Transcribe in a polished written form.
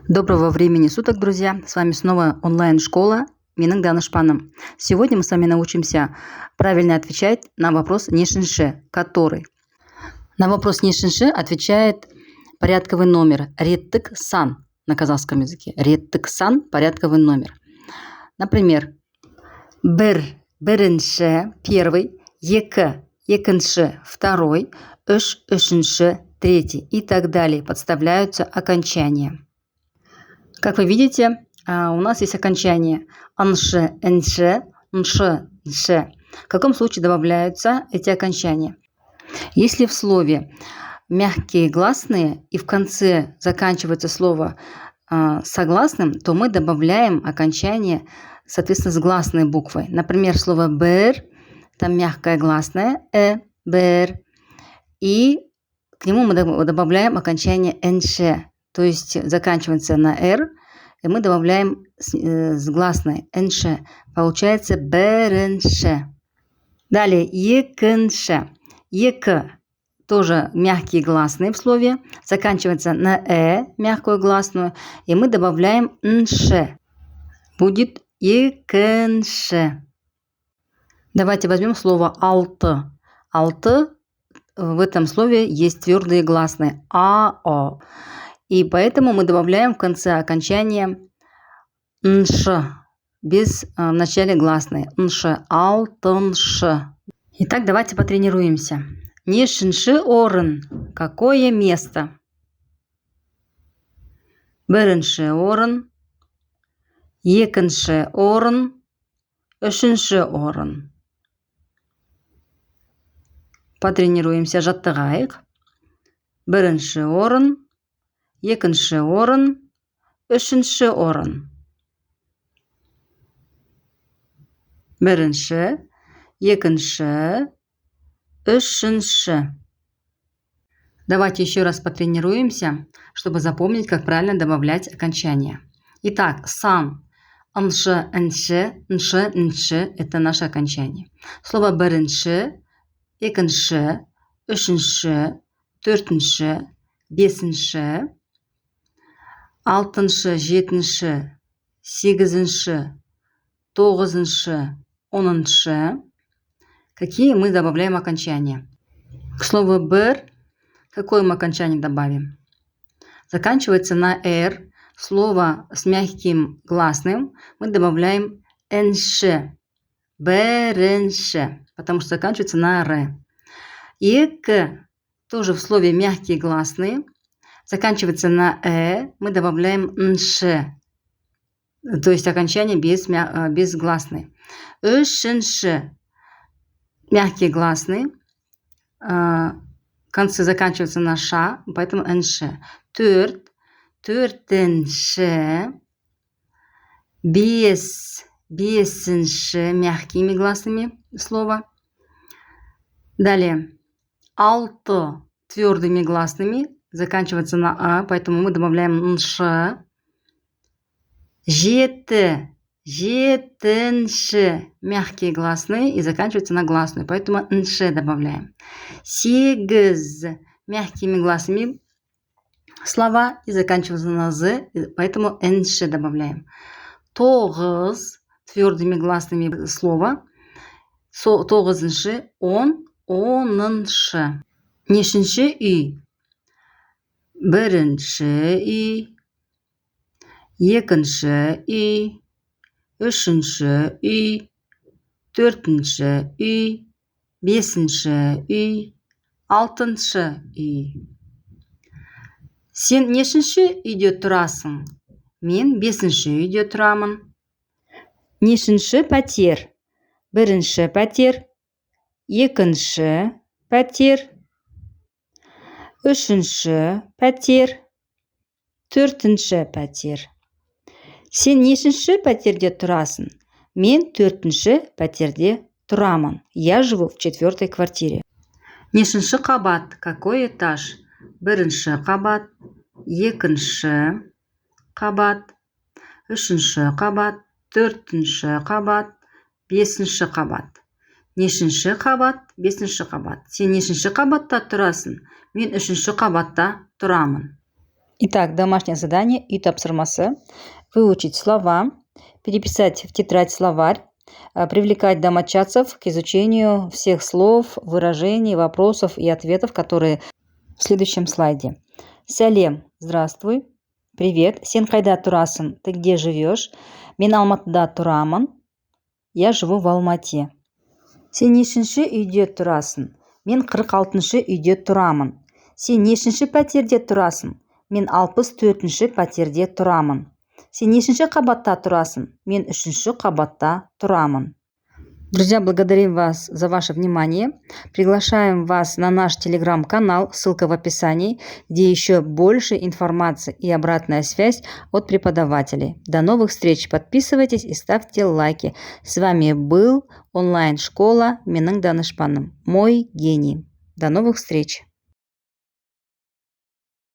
Доброго времени суток, друзья! С вами снова онлайн-школа Менің Данышпаным. Сегодня мы с вами научимся правильно отвечать на вопрос нешінші, который. На вопрос нешінші отвечает порядковый номер. Реттік сан на казахском языке. Реттік сан – порядковый номер. Например, бірінші, первый, екі, екінші, второй, үш, үшінші, третий и так далее. Подставляются окончания. Как вы видите, у нас есть окончание аншы, энші, ншы, ншы. В каком случае добавляются эти окончания? Если в слове мягкие гласные и в конце заканчивается слово согласным, то мы добавляем окончание, соответственно, с гласной буквой. Например, слово бір, там мягкая гласная бір, и к нему мы добавляем окончание энші. То есть заканчивается на «р», и мы добавляем с гласной «энші». Получается «бірінші». Далее «екінші». «Екі» тоже мягкие гласные в слове. Заканчивается на мягкую гласную, и мы добавляем «нші». Будет «екінші». Давайте возьмем слово «алты». «Алты» в этом слове есть твердые гласные «ао». И поэтому мы добавляем в конце окончания «нші» без в начале гласной «нші», «алтыншы». Итак, давайте потренируемся. Нешінші орын. Какое место? Бірінші орын, екінші орын, үшінші орын. Потренируемся, жаттығайық. Бірінші орын, екінші орын, үшінші орын. Бірінші, екінші, үшінші. Давайте еще раз потренируемся, чтобы запомнить, как правильно добавлять окончания. Итак, сан, аншы, энші, ншы, нші – это наше окончание. Слово бірінші, екінші, үшінші, төртінші, бесінші, алтыншы, жетінші, сегізінші, тоғызыншы, оныншы. Какие мы добавляем окончания? К слову «бір» какое мы окончание добавим? Заканчивается на «р». Слово с мягким гласным мы добавляем «энші», «бірінші», потому что заканчивается на «р». «Екі» тоже в слове мягкие гласные. Заканчивается на мы добавляем «нші», то есть окончание без гласной. Үшінші мягкие гласные, концы заканчиваются на ша, поэтому «нші». Төрт, төртінші, бес, бесінші мягкими гласными слово. Далее алты твердыми гласными, заканчивается на а, поэтому мы добавляем «нші». Жеті, жетінші мягкие гласные и заканчивается на гласную, поэтому «нші» добавляем. Сегіз мягкими гласными слова и заканчивается на «з», поэтому «нші» добавляем. Тоғыз твердыми гласными слова. Тоғызыншы, он, оныншы. Нешінші үй? Бірінші үй, екінші үй, үшінші үй, төртінші үй, бесінші үй, алтыншы үй. Сен нешінші үйде тұрасың? Мен бесінші үйде тұрамын. Нешінші пәтер? Бірінші пәтер, екінші пәтер, үшінші пәтер, төртінші пәтер. Сен нешінші пәтерде тұрасың? Мен төртінші пәтерде тұрамын. Я живу в 4-й квартире. Нешінші қабат? Какой этаж? Бірінші қабат, екінші қабат, үшінші қабат, төртінші қабат, бесінші қабат. Нешінші қабат? Бесінші қабат. Сен нешінші қабатта тұрасың? Мен үшінші қабатта тұрамын. Итак, домашнее задание үй тапсырмасы. Выучить слова, переписать в тетрадь словарь, привлекать домочадцев к изучению всех слов, выражений, вопросов и ответов, которые в следующем слайде. Сәлем, здравствуй. Привет. Сен қайда тұрасың? Ты где живешь? Мен Алматыда тұрамын. Я живу в Алмате. Сен нешінші үйде тұрасың? Мен 46-шы үйде тұрамын. Сен нешінші пәтерде тұрасың? Мен 64-ші пәтерде тұрамын. Сен нешінші қабатта тұрасың? Мен 3-ші қабатта тұрамын. Друзья, благодарим вас за ваше внимание. Приглашаем вас на наш телеграм-канал, ссылка в описании, где еще больше информации и обратная связь от преподавателей. До новых встреч. Подписывайтесь и ставьте лайки. С вами был онлайн-школа Менің Данышпаным. Мой гений. До новых встреч.